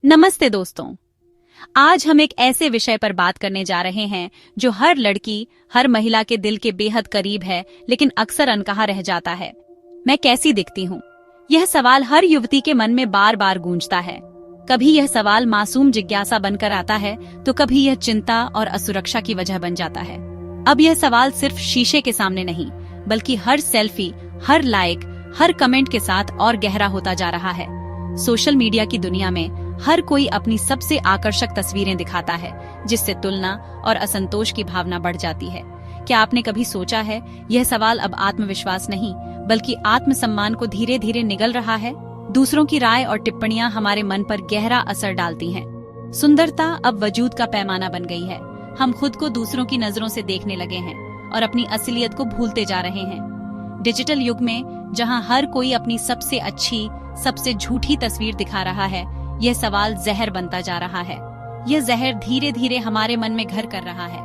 नमस्ते दोस्तों। आज हम एक ऐसे विषय पर बात करने जा रहे हैं जो हर लड़की, हर महिला के दिल के बेहद करीब है, लेकिन अक्सर अनकहा रह जाता है। मैं कैसी दिखती हूँ? यह सवाल हर युवती के मन में बार बार गूंजता है। कभी यह सवाल मासूम जिज्ञासा बनकर आता है, तो कभी यह चिंता और असुरक्षा की वजह बन जाता है। अब यह सवाल सिर्फ शीशे के सामने नहीं, बल्कि हर सेल्फी, हर लाइक, हर कमेंट के साथ और गहरा होता जा रहा है। सोशल मीडिया की दुनिया में हर कोई अपनी सबसे आकर्षक तस्वीरें दिखाता है, जिससे तुलना और असंतोष की भावना बढ़ जाती है। क्या आपने कभी सोचा है, यह सवाल अब आत्मविश्वास नहीं, बल्कि आत्मसम्मान को धीरे धीरे निगल रहा है? दूसरों की राय और टिप्पणियां हमारे मन पर गहरा असर डालती हैं। सुंदरता अब वजूद का पैमाना बन गई है। हम खुद को दूसरों की नजरों से देखने लगे हैं और अपनी असलियत को भूलते जा रहे हैं। डिजिटल युग में जहां हर कोई अपनी सबसे अच्छी, सबसे झूठी तस्वीर दिखा रहा है, यह सवाल जहर बनता जा रहा है। यह जहर धीरे धीरे हमारे मन में घर कर रहा है।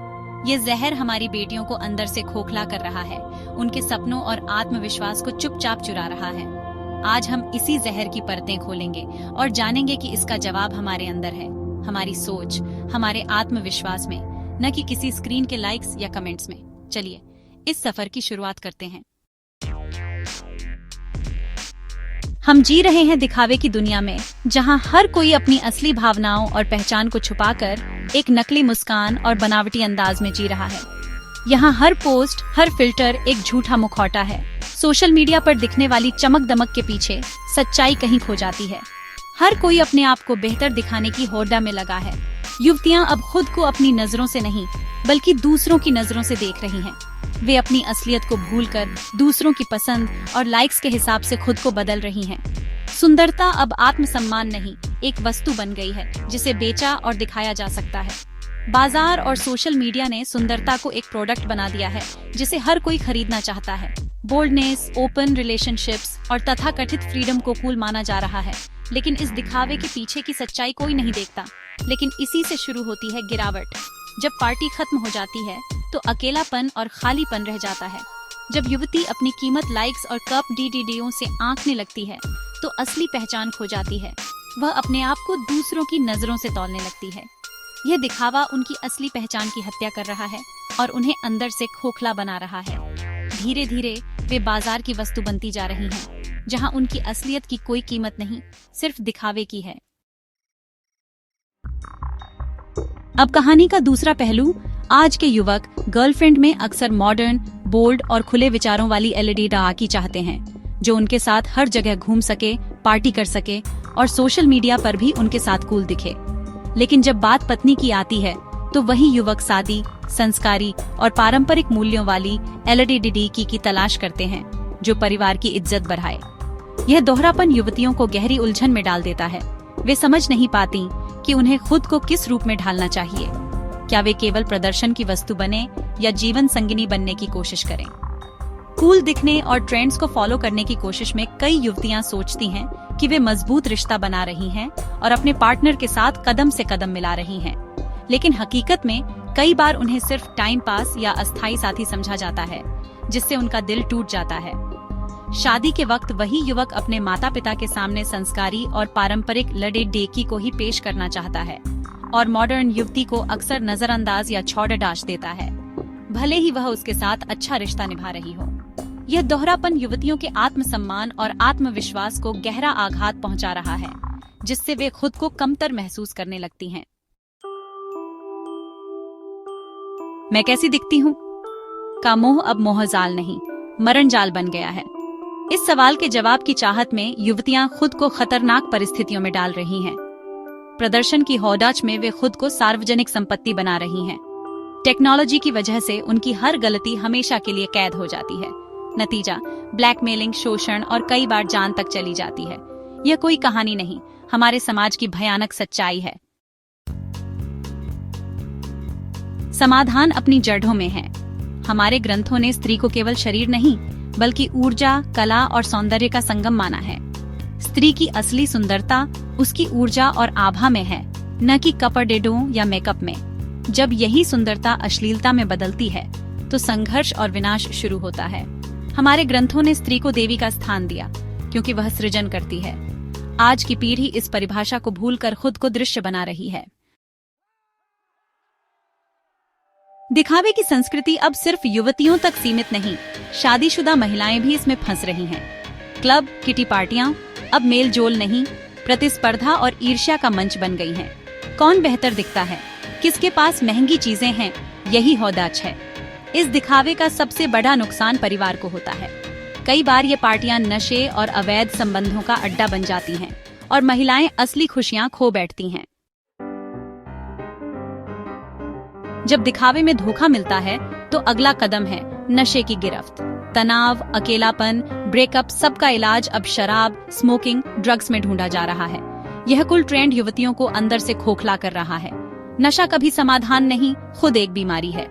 यह जहर हमारी बेटियों को अंदर से खोखला कर रहा है, उनके सपनों और आत्मविश्वास को चुपचाप चुरा रहा है। आज हम इसी जहर की परतें खोलेंगे और जानेंगे कि इसका जवाब हमारे अंदर है, हमारी सोच, हमारे आत्मविश्वास में, न कि किसी स्क्रीन के लाइक्स या कमेंट्स में। चलिए इस सफर की शुरुआत करते हैं। हम जी रहे हैं दिखावे की दुनिया में, जहां हर कोई अपनी असली भावनाओं और पहचान को छुपाकर एक नकली मुस्कान और बनावटी अंदाज में जी रहा है। यहाँ हर पोस्ट, हर फिल्टर एक झूठा मुखौटा है। सोशल मीडिया पर दिखने वाली चमक दमक के पीछे सच्चाई कहीं खो जाती है। हर कोई अपने आप को बेहतर दिखाने की होड़ में लगा है। युवतियां अब खुद को अपनी नजरों से नहीं, बल्कि दूसरों की नजरों से देख रही हैं। वे अपनी असलियत को भूलकर दूसरों की पसंद और लाइक्स के हिसाब से खुद को बदल रही हैं। सुंदरता अब आत्मसम्मान नहीं, एक वस्तु बन गई है जिसे बेचा और दिखाया जा सकता है। बाजार और सोशल मीडिया ने सुंदरता को एक प्रोडक्ट बना दिया है जिसे हर कोई खरीदना चाहता है। बोल्डनेस, ओपन रिलेशनशिप्स और तथाकथित फ्रीडम को कूल माना जा रहा है, लेकिन इस दिखावे के पीछे की सच्चाई कोई नहीं देखता। लेकिन इसी से शुरू होती है गिरावट। जब पार्टी खत्म हो जाती है तो अकेलापन और खालीपन रह जाता है। जब युवती अपनी कीमत लाइक्स और कप डीडीडीओ से आंकने लगती है तो असली पहचान खो जाती है। वह अपने आप को दूसरों की नजरों से तौलने लगती है। यह दिखावा उनकी असली पहचान की हत्या कर रहा है और उन्हें अंदर से खोखला बना रहा है। धीरे धीरे वे बाजार की वस्तु बनती जा रही हैं, जहां उनकी असलियत की कोई कीमत नहीं, सिर्फ दिखावे की है। अब कहानी का दूसरा पहलू। आज के युवक गर्लफ्रेंड में अक्सर मॉडर्न, बोल्ड और खुले विचारों वाली एलईडी डहाकी चाहते हैं, जो उनके साथ हर जगह घूम सके, पार्टी कर सके और सोशल मीडिया पर भी उनके साथ कूल दिखे। लेकिन जब बात पत्नी की आती है तो वही युवक सादी, संस्कारी और पारंपरिक मूल्यों वाली एलईडी की तलाश करते हैं, जो परिवार की इज्जत बढ़ाए। यह दोहरापन युवतियों को गहरी उलझन में डाल देता है। वे समझ नहीं पाती कि उन्हें खुद को किस रूप में ढालना चाहिए। क्या वे केवल प्रदर्शन की वस्तु बने या जीवन संगिनी बनने की कोशिश करें? कूल दिखने और ट्रेंड्स को फॉलो करने की कोशिश में कई युवतियां सोचती हैं कि वे मजबूत रिश्ता बना रही हैं और अपने पार्टनर के साथ कदम से कदम मिला रही हैं। लेकिन हकीकत में कई बार उन्हें सिर्फ टाइम पास या अस्थायी साथी समझा जाता है, जिससे उनका दिल टूट जाता है। शादी के वक्त वही युवक अपने माता पिता के सामने संस्कारी और पारंपरिक लड़की को ही पेश करना चाहता है, और मॉडर्न युवती को अक्सर नजरअंदाज या छोड़ डाश देता है, भले ही वह उसके साथ अच्छा रिश्ता निभा रही हो। यह दोहरापन युवतियों के आत्मसम्मान और आत्मविश्वास को गहरा आघात पहुंचा रहा है, जिससे वे खुद को कमतर महसूस करने लगती हैं। मैं कैसी दिखती हूँ का मोह अब मोहजाल नहीं, मरण जाल बन गया है। इस सवाल के जवाब की चाहत में युवतियां खुद को खतरनाक परिस्थितियों में डाल रही हैं। प्रदर्शन की होड़ में वे खुद को सार्वजनिक संपत्ति बना रही हैं। टेक्नोलॉजी की वजह से उनकी हर गलती हमेशा के लिए कैद हो जाती है। नतीजा ब्लैकमेलिंग, शोषण और कई बार जान तक चली जाती है। यह कोई कहानी नहीं, हमारे समाज की भयानक सच्चाई है। समाधान अपनी जड़ों में है। हमारे ग्रंथों ने स्त्री को केवल शरीर नहीं, बल्कि ऊर्जा, कला और सौंदर्य का संगम माना है। स्त्री की असली सुंदरता उसकी ऊर्जा और आभा में है, न कि कपड़ों या मेकअप में। जब यही सुंदरता अश्लीलता में बदलती है तो संघर्ष और विनाश शुरू होता है। हमारे ग्रंथों ने स्त्री को देवी का स्थान दिया, क्योंकि वह सृजन करती है। आज की पीढ़ी इस परिभाषा को भूलकर खुद को दृश्य बना रही है। दिखावे की संस्कृति अब सिर्फ युवतियों तक सीमित नहीं, शादीशुदा महिलाएं भी इसमें फंस रही हैं। क्लब, किटी पार्टियां अब मेल जोल नहीं, प्रतिस्पर्धा और ईर्ष्या का मंच बन गई हैं। कौन बेहतर दिखता है, किसके पास महंगी चीजें हैं, यही हौदाच है। इस दिखावे का सबसे बड़ा नुकसान परिवार को होता है। कई बार ये पार्टियां नशे और अवैध संबंधों का अड्डा बन जाती हैं और महिलाएं असली खुशियां खो बैठती हैं। जब दिखावे में धोखा मिलता है तो अगला कदम है नशे की गिरफ्त। तनाव, अकेलापन, ब्रेकअप, सबका इलाज अब शराब, स्मोकिंग, ड्रग्स में ढूंढा जा रहा है। यह कुल ट्रेंड युवतियों को अंदर से खोखला कर रहा है। नशा कभी समाधान नहीं, खुद एक बीमारी है।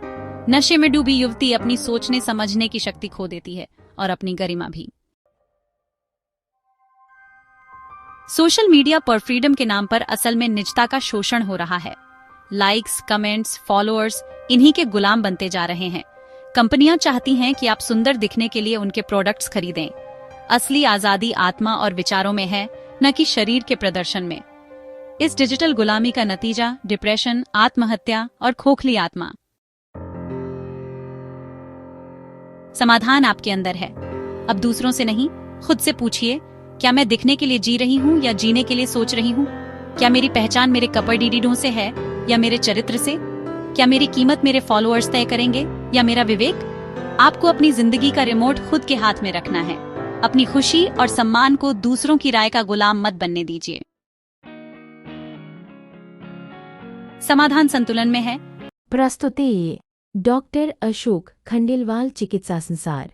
नशे में डूबी युवती अपनी सोचने समझने की शक्ति खो देती है और अपनी गरिमा भी। सोशल मीडिया पर फ्रीडम के नाम पर असल में निजता का शोषण हो रहा है। लाइक्स, कमेंट्स, फॉलोअर्स इन्हीं के गुलाम बनते जा रहे हैं। कंपनियां चाहती हैं कि आप सुंदर दिखने के लिए उनके प्रोडक्ट्स खरीदें। असली आजादी आत्मा और विचारों में है, न कि शरीर के प्रदर्शन में। इस डिजिटल गुलामी का नतीजा डिप्रेशन, आत्महत्या और खोखली आत्मा। समाधान आपके अंदर है। अब दूसरों से नहीं, खुद से पूछिए, क्या मैं दिखने के लिए जी रही हूँ या जीने के लिए सोच रही हूँ? क्या मेरी पहचान मेरे कपड़े से है या मेरे चरित्र से? क्या मेरी कीमत मेरे फॉलोअर्स तय करेंगे या मेरा विवेक? आपको अपनी जिंदगी का रिमोट खुद के हाथ में रखना है। अपनी खुशी और सम्मान को दूसरों की राय का गुलाम मत बनने दीजिए। समाधान संतुलन में है। प्रस्तुति डॉक्टर अशोक खंडेलवाल, चिकित्सा संसार।